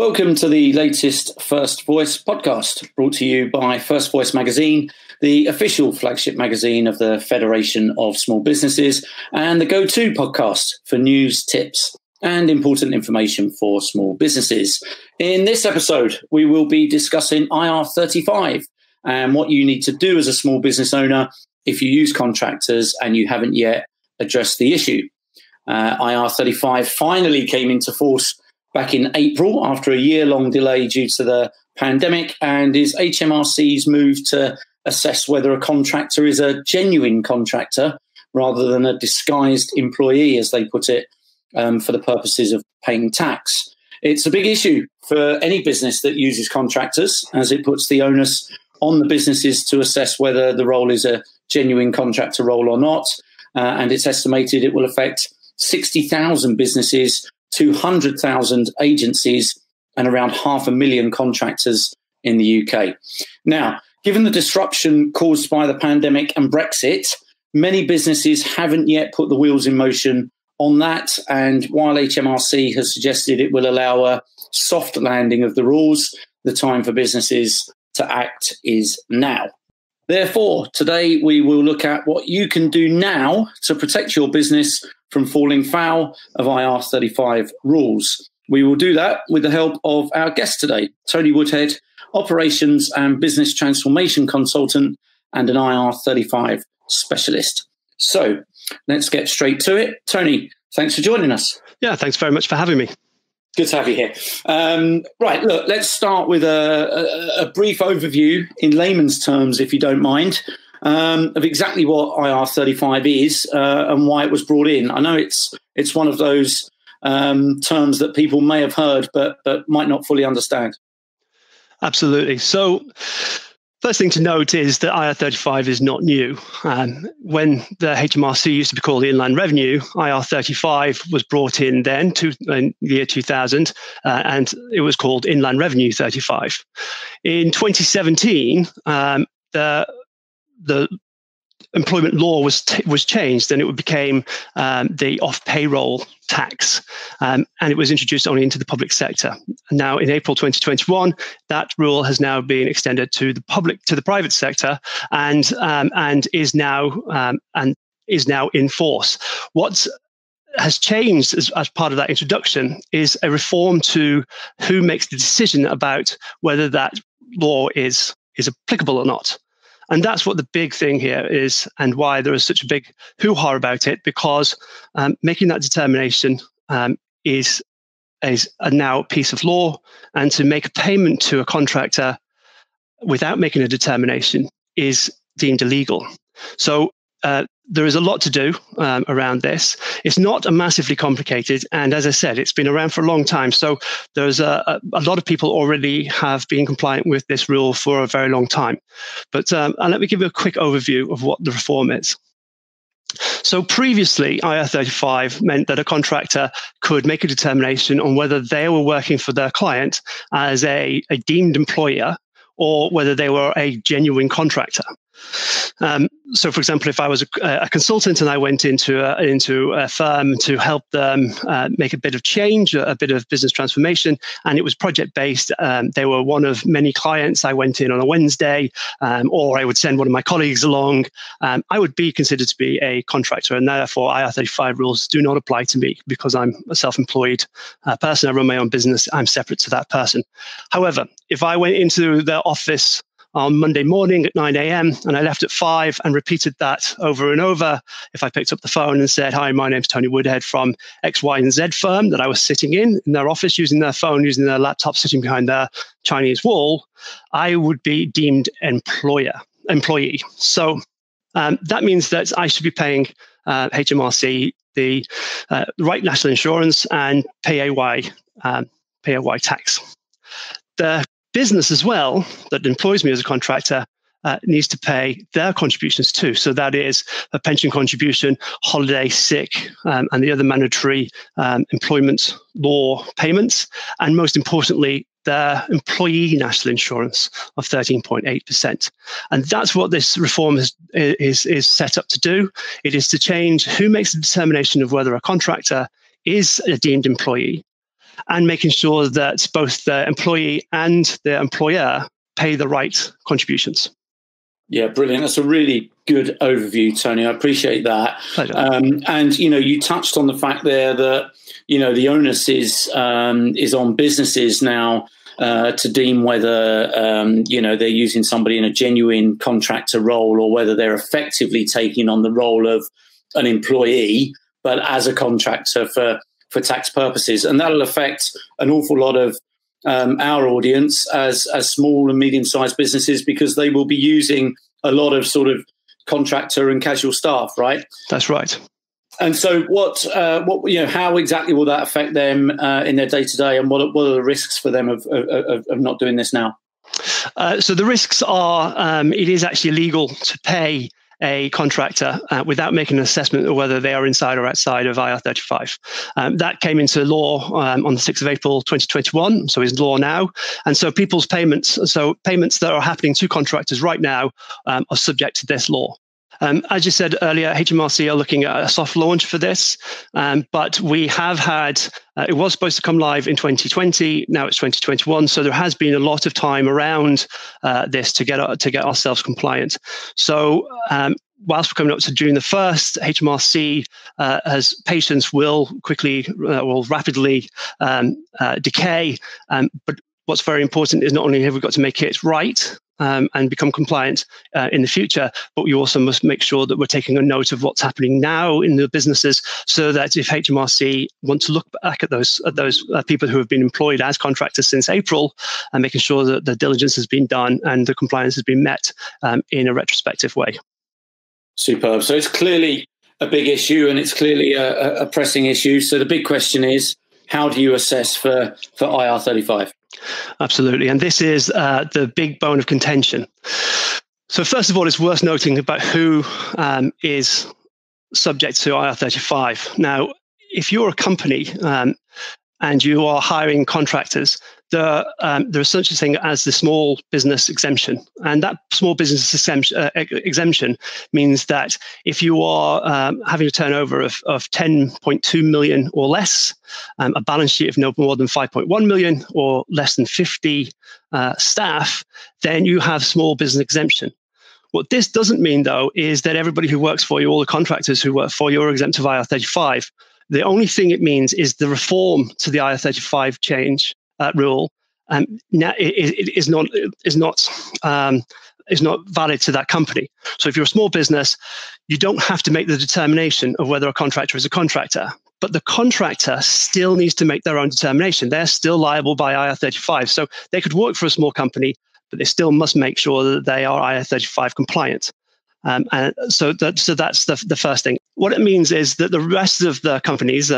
Welcome to the latest First Voice podcast, brought to you by First Voice magazine, the official flagship magazine of the Federation of Small Businesses, and the go-to podcast for news, tips, and important information for small businesses. In this episode, we will be discussing IR35 and what you need to do as a small business owner if you use contractors and you haven't yet addressed the issue. IR35 finally came into force back in April after a year-long delay due to the pandemic, and is HMRC's move to assess whether a contractor is a genuine contractor rather than a disguised employee, as they put it, for the purposes of paying tax. It's a big issue for any business that uses contractors, as it puts the onus on the businesses to assess whether the role is a genuine contractor role or not, and it's estimated it will affect 60,000 businesses, 200,000 agencies, and around 500,000 contractors in the UK. Now, given the disruption caused by the pandemic and Brexit, many businesses haven't yet put the wheels in motion on that. And while HMRC has suggested it will allow a soft landing of the rules, the time for businesses to act is now. Therefore, today we will look at what you can do now to protect your business from falling foul of IR35 rules. We will do that with the help of our guest today, Tony Woodhead, Operations and Business Transformation Consultant and an IR35 Specialist. So let's get straight to it. Tony, thanks for joining us. Yeah, thanks very much for having me. Good to have you here. Right, look, let's start with a brief overview in layman's terms, if you don't mind, of exactly what IR35 is and why it was brought in. I know it's one of those terms that people may have heard but might not fully understand. Absolutely. So first thing to note is that IR35 is not new. When the HMRC used to be called the Inland Revenue, IR35 was brought in then in the year 2000, and it was called Inland Revenue 35. In 2017, the employment law was changed, and it became the off-payroll tax, and it was introduced only into the public sector. Now, in April 2021, that rule has now been extended to the private sector, and is now in force. What has changed as part of that introduction is a reform to who makes the decision about whether that law is applicable or not. And that's what the big thing here is, and why there is such a big hoo-ha about it, because making that determination is a now piece of law, and to make a payment to a contractor without making a determination is deemed illegal. So there is a lot to do around this. It's not massively complicated, and as I said, it's been around for a long time. So there's a lot of people already have been compliant with this rule for a very long time. But let me give you a quick overview of what the reform is. So previously, IR35 meant that a contractor could make a determination on whether they were working for their client as a deemed employer or whether they were a genuine contractor. So, for example, if I was a consultant and I went into a firm to help them make a bit of change, a bit of business transformation, and it was project-based, they were one of many clients. I went in on a Wednesday, or I would send one of my colleagues along. I would be considered to be a contractor, and therefore IR35 rules do not apply to me because I'm a self-employed person. I run my own business. I'm separate to that person. However, if I went into their office on Monday morning at 9 a.m. and I left at 5 and repeated that over and over, if I picked up the phone and said, "Hi, my name's Tony Woodhead from X, Y, and Z firm," that I was sitting in their office, using their phone, using their laptop, sitting behind their Chinese wall, I would be deemed employee. So that means that I should be paying HMRC the right national insurance and PAY tax. The business as well that employs me as a contractor needs to pay their contributions too. So that is a pension contribution, holiday, sick, and the other mandatory employment law payments. And most importantly, their employee national insurance of 13.8%. And that's what this reform is set up to do. It is to change who makes the determination of whether a contractor is a deemed employee, and making sure that both the employee and the employer pay the right contributions. Yeah, brilliant. That's a really good overview, Tony. I appreciate that. Pleasure. And you touched on the fact there that the onus is on businesses now to deem whether they're using somebody in a genuine contractor role or whether they're effectively taking on the role of an employee, but as a contractor for tax purposes, and that'll affect an awful lot of our audience as small and medium-sized businesses, because they will be using a lot of sort of contractor and casual staff, right? That's right. And so, how exactly will that affect them in their day-to-day, and what are the risks for them of not doing this now? So the risks are it is actually illegal to pay a contractor without making an assessment of whether they are inside or outside of IR35. That came into law on the 6th of April 2021, so is law now. And so people's payments that are happening to contractors right now are subject to this law. As you said earlier, HMRC are looking at a soft launch for this, but we have had, it was supposed to come live in 2020, now it's 2021, so there has been a lot of time around this to get ourselves compliant. So whilst we're coming up to June the 1st, HMRC has patience will rapidly decay, but what's very important is not only have we got to make it right, and become compliant in the future, but we also must make sure that we're taking a note of what's happening now in the businesses, so that if HMRC want to look back at those people who have been employed as contractors since April, and making sure that the diligence has been done and the compliance has been met in a retrospective way. Superb. So it's clearly a big issue, and it's clearly a pressing issue. So the big question is, how do you assess for IR35? Absolutely. And this is the big bone of contention. So first of all, it's worth noting about who is subject to IR35. Now, if you're a company and you are hiring contractors, there is such a thing as the small business exemption. And that small business exemption means that if you are having a turnover of 10.2 million or less, a balance sheet of no more than 5.1 million or less than 50 staff, then you have small business exemption. What this doesn't mean, though, is that everybody who works for you, all the contractors who work for you, are exempt of IR35. The only thing it means is the reform to the IR35 change rule now is not valid to that company. So if you're a small business, you don't have to make the determination of whether a contractor is a contractor, but the contractor still needs to make their own determination. They're still liable by IR35. So they could work for a small company, but they still must make sure that they are IR35 compliant. And so that's the first thing. What it means is that the rest of the companies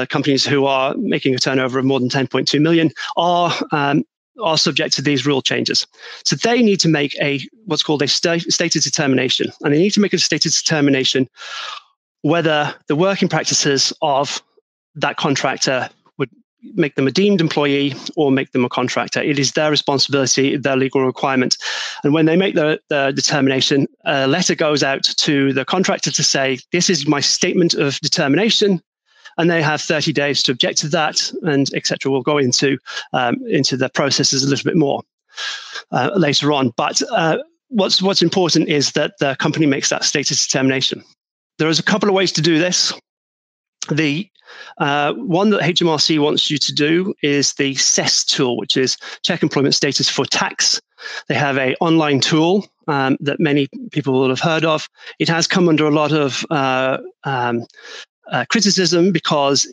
who are making a turnover of more than 10.2 million, are subject to these rule changes. So they need to make what's called a stated determination, and they need to make a stated determination whether the working practices of that contractor would make them a deemed employee or make them a contractor. It is their responsibility, their legal requirement. And when they make the determination, a letter goes out to the contractor to say, this is my statement of determination, and they have 30 days to object to that, and etc. We'll go into the processes a little bit more later on. But what's important is that the company makes that stated determination. There is a couple of ways to do this. The one that HMRC wants you to do is the CESS tool, which is Check Employment Status for Tax. They have an online tool that many people will have heard of. It has come under a lot of criticism because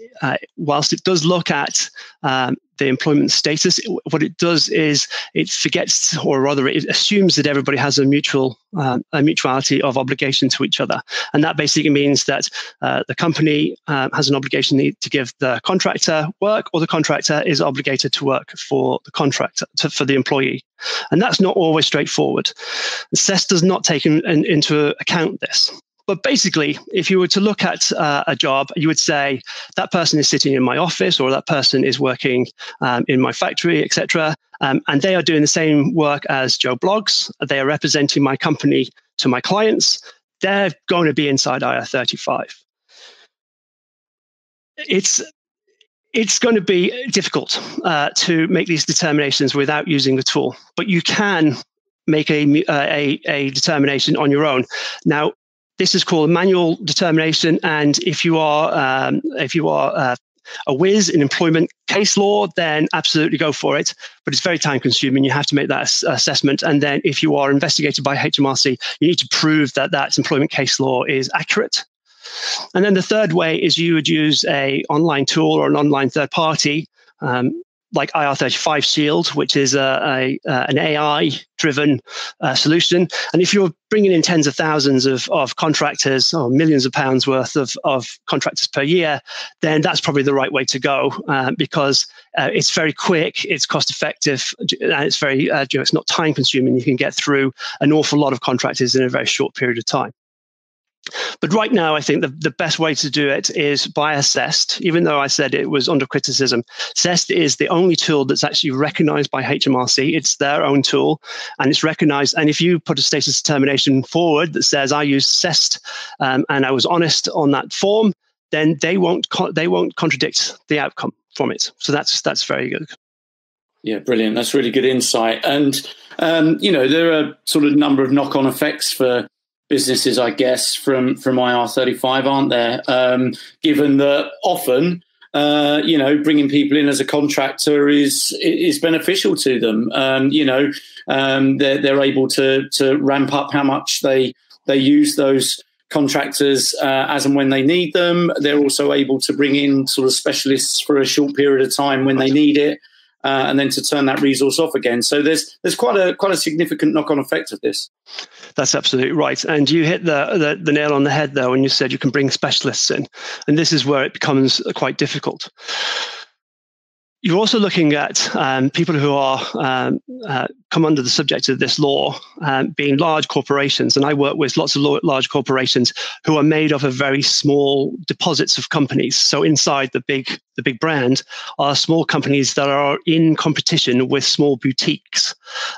whilst it does look at the employment status, what it does is it forgets, or rather it assumes that everybody has a mutuality of obligation to each other. And that basically means that the company has an obligation to give the contractor work, or the contractor is obligated to work for the contractor, for the employee. And that's not always straightforward. CESS does not take into account this. But basically, if you were to look at a job, you would say that person is sitting in my office, or that person is working in my factory, etc. And they are doing the same work as Joe Bloggs. They are representing my company to my clients. They're going to be inside IR35. It's It's going to be difficult to make these determinations without using the tool, but you can make a determination on your own. Now, this is called manual determination, and if you are a whiz in employment case law, then absolutely go for it. But it's very time consuming. You have to make that assessment. And then if you are investigated by HMRC, you need to prove that that employment case law is accurate. And then the third way is you would use an online tool or an online third party, like IR35 Shield, which is an AI-driven solution. And if you're bringing in tens of thousands of contractors or millions of pounds worth of contractors per year, then that's probably the right way to go because it's very quick, it's cost-effective, and it's very it's not time-consuming. You can get through an awful lot of contractors in a very short period of time. But right now, I think the best way to do it is by Assessed, even though I said it was under criticism. Assessed is the only tool that's actually recognized by HMRC. It's their own tool, and it's recognized. And if you put a status determination forward that says, I used Assessed and I was honest on that form, then they won't contradict the outcome from it. So that's very good. Yeah, brilliant. That's really good insight. And, there are sort of number of knock-on effects for businesses, I guess, from IR35, aren't there? Given that often, bringing people in as a contractor is beneficial to them. They're able to ramp up how much they use those contractors as and when they need them. They're also able to bring in sort of specialists for a short period of time when they need it, and then to turn that resource off again. So there's quite a significant knock-on effect of this. That's absolutely right. And you hit the nail on the head there when you said you can bring specialists in. And this is where it becomes quite difficult. You're also looking at people who are come under the subject of this law, being large corporations. And I work with lots of large corporations who are made up of very small deposits of companies. So inside the big brand are small companies that are in competition with small boutiques.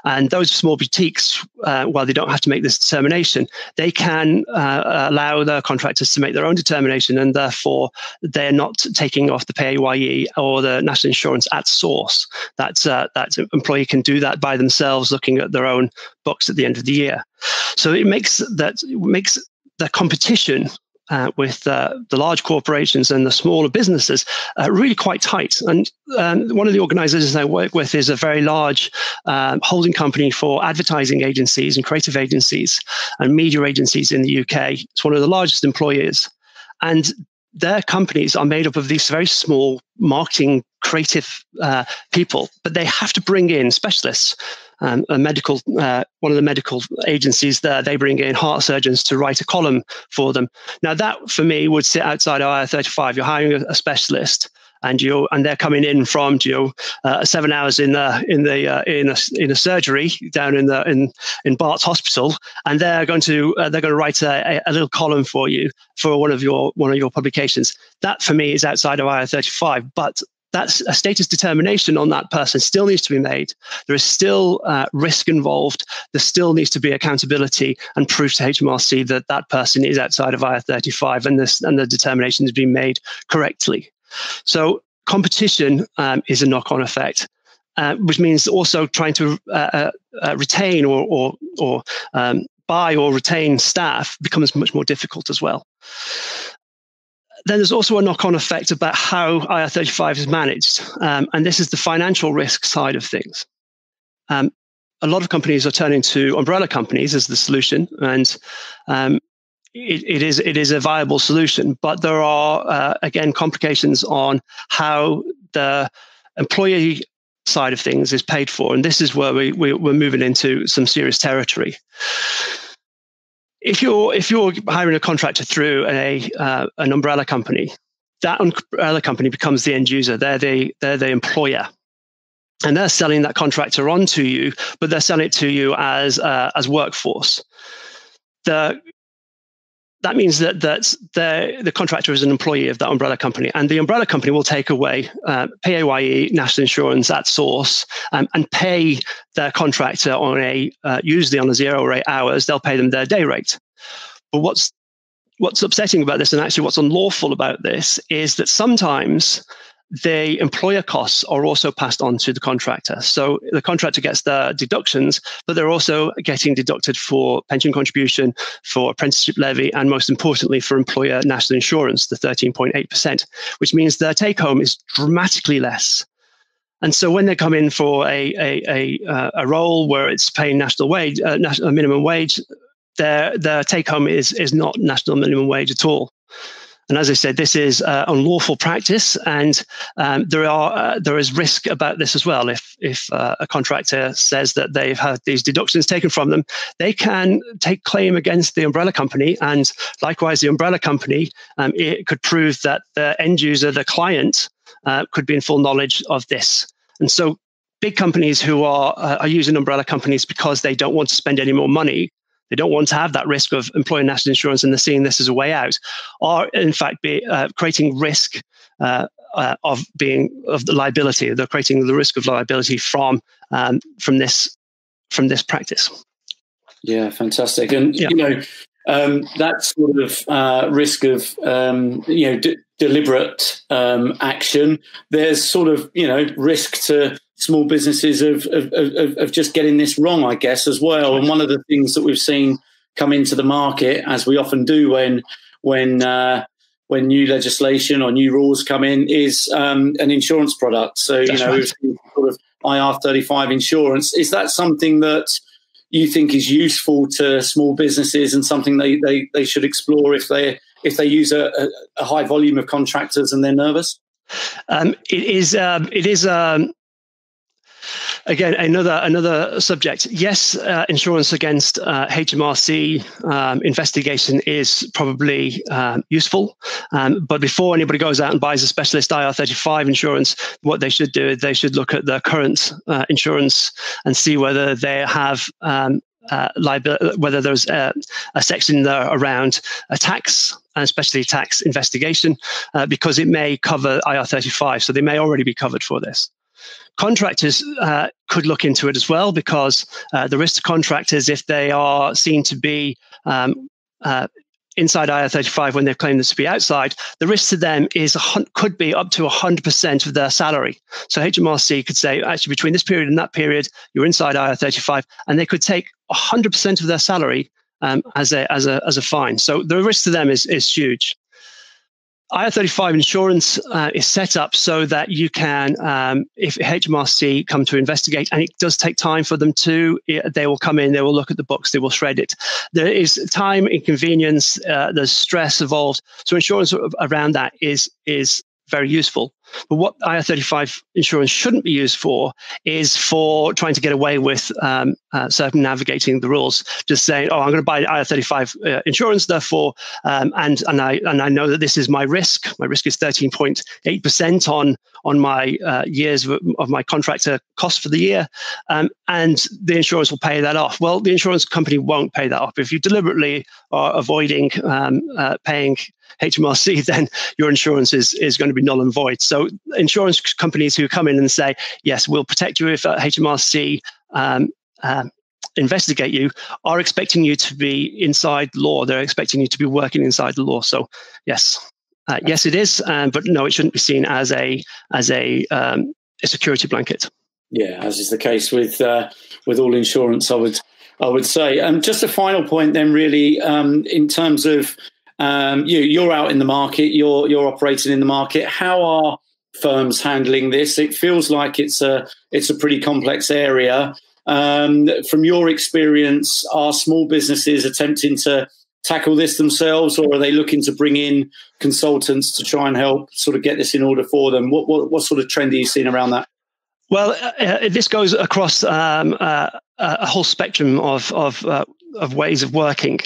And those small boutiques, while they don't have to make this determination, they can allow their contractors to make their own determination, and therefore they're not taking off the PAYE or the national insurance at source. That employee can do that by themselves, looking at their own books at the end of the year. So it makes the competition with the large corporations and the smaller businesses really quite tight. And one of the organizations I work with is a very large holding company for advertising agencies and creative agencies and media agencies in the UK. It's one of the largest employers. And their companies are made up of these very small marketing creative people, but they have to bring in specialists. One of the medical agencies there, they bring in heart surgeons to write a column for them. Now that for me would sit outside IR35. You're hiring a specialist, and they're coming in from 7 hours in a surgery down in Bart's Hospital, and they're going to write a little column for you for one of your publications. That for me is outside of IR35, but that's a status determination on that person still needs to be made. There is still risk involved. There still needs to be accountability and proof to HMRC that that person is outside of IR35 and the determination has been made correctly. So competition is a knock-on effect, which means also trying to retain or buy or retain staff becomes much more difficult as well. Then there's also a knock-on effect about how IR35 is managed, and this is the financial risk side of things. A lot of companies are turning to umbrella companies as the solution, and it is a viable solution. But there are again complications on how the employee side of things is paid for, and this is where we're moving into some serious territory. If you're hiring a contractor through an umbrella company, that umbrella company becomes the end user. They're the employer, and they're selling that contractor on to you, but they're selling it to you as workforce. That means that the contractor is an employee of that umbrella company, and the umbrella company will take away PAYE, national insurance at source, and pay their contractor on usually on a 0 rate hours. They'll pay them their day rate. But what's upsetting about this, and actually what's unlawful about this, is that sometimes the employer costs are also passed on to the contractor. So the contractor gets the deductions, but they're also getting deducted for pension contribution, for apprenticeship levy, and most importantly, for employer national insurance, the 13.8%, which means their take home is dramatically less. And so when they come in for a role where it's paying national wage, minimum wage, their take home is not national minimum wage at all. And as I said, this is unlawful practice, and there is risk about this as well. If a contractor says that they've had these deductions taken from them, they can take claim against the umbrella company, and likewise, the umbrella company it could prove that the end user, the client, could be in full knowledge of this. And so, big companies who are using umbrella companies because they don't want to spend any more money. They don't want to have that risk of employer national insurance, and they're seeing this as a way out, are in fact creating risk of the liability. They're creating the risk of liability from this practice. Yeah, fantastic. And that sort of risk of deliberate action. There's sort of risk to small businesses of just getting this wrong, I guess, as well. And one of the things that we've seen come into the market, as we often do when new legislation or new rules come in, is an insurance product. So we've seen sort of IR35 insurance. Is that something that you think is useful to small businesses and something they should explore if they use a high volume of contractors and they're nervous? It is. Again, another subject. Yes, insurance against HMRC investigation is probably useful. But before anybody goes out and buys a specialist IR35 insurance, what they should do is they should look at their current insurance and see whether they have whether there's a section there around a tax, and especially tax investigation, because it may cover IR35. So they may already be covered for this. Contractors could look into it as well, because the risk to contractors, if they are seen to be inside IR35 when they've claimed this to be outside, the risk to them could be up to 100% of their salary. So HMRC could say, actually, between this period and that period, you're inside IR35, and they could take 100% of their salary as a fine. So the risk to them is huge. IR35 insurance is set up so that you can, if HMRC come to investigate, and it does take time for them to, they will come in, they will look at the books, they will shred it. There is time, inconvenience, there's stress involved. So insurance around that is very useful. But what IR35 insurance shouldn't be used for is for trying to get away with circumnavigating the rules. Just saying, I'm going to buy IR35 insurance, therefore, and I know that this is my risk. My risk is 13.8% on my years of my contractor cost for the year, and the insurance will pay that off. Well, the insurance company won't pay that off. If you deliberately are avoiding paying HMRC, then your insurance is going to be null and void. So insurance companies who come in and say, yes, we'll protect you if HMRC investigate you, are expecting you to be inside law. They're expecting you to be working inside the law. So yes, yes, it is. But no, it shouldn't be seen as a security blanket. Yeah, as is the case with all insurance, I would say. Just a final point then, really, in terms of you're out in the market, you're operating in the market. How are firms handling this? It feels like it's a pretty complex area. From your experience, are small businesses attempting to tackle this themselves, or are they looking to bring in consultants to try and help sort of get this in order for them? What sort of trend are you seeing around that? Well, this goes across a whole spectrum of ways of working.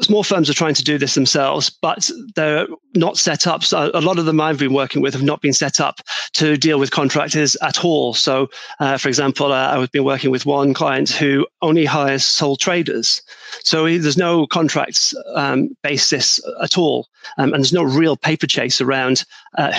Small firms are trying to do this themselves, but they're not set up. So a lot of them I've been working with have not been set up to deal with contractors at all. So, for example, I've been working with one client who only hires sole traders. So there's no contracts basis at all. And there's no real paper chase around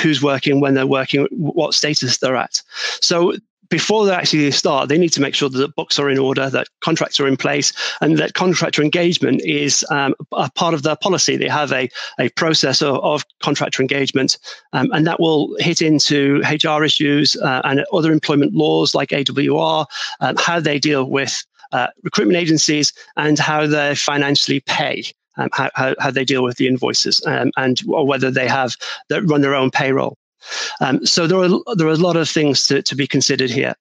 who's working, when they're working, what status they're at. So before they actually start, they need to make sure that books are in order, that contracts are in place, and that contractor engagement is a part of their policy. They have a process of contractor engagement, and that will hit into HR issues and other employment laws like AWR, how they deal with recruitment agencies, and how they financially pay. How they deal with the invoices, or whether they have that run their own payroll. So there are a lot of things to be considered here.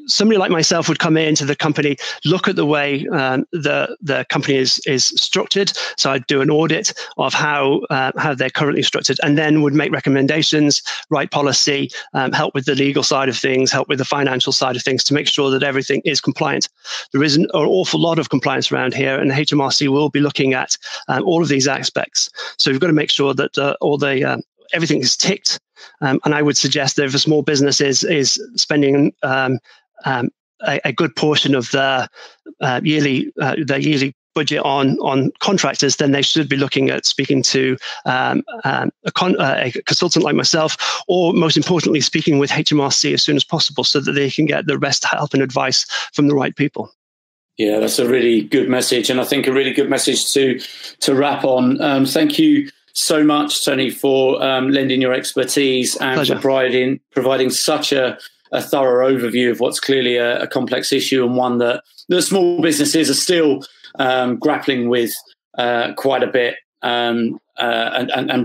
Somebody like myself would come into the company, look at the way the company is structured. So I'd do an audit of how they're currently structured, and then would make recommendations, write policy, help with the legal side of things, help with the financial side of things to make sure that everything is compliant. There is an awful lot of compliance around here, and the HMRC will be looking at all of these aspects. So you've got to make sure that everything is ticked. And I would suggest that if a small business is spending a good portion of their yearly budget on contractors, then they should be looking at speaking to a consultant like myself, or most importantly, speaking with HMRC as soon as possible, so that they can get the best help and advice from the right people. Yeah, that's a really good message, and I think a really good message to wrap on. Thank you so much, Tony, for lending your expertise and Pleasure. for providing such a thorough overview of what's clearly a complex issue, and one that the small businesses are still grappling with quite a bit, and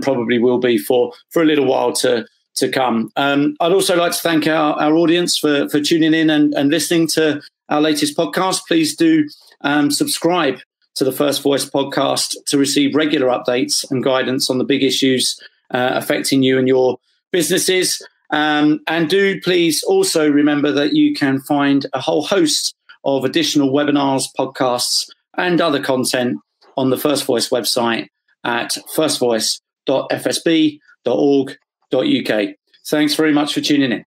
probably will be for a little while to come. I'd also like to thank our audience for tuning in and listening to our latest podcast. Please do subscribe to the First Voice podcast to receive regular updates and guidance on the big issues affecting you and your businesses. And do please also remember that you can find a whole host of additional webinars, podcasts, and other content on the First Voice website at firstvoice.fsb.org.uk. Thanks very much for tuning in.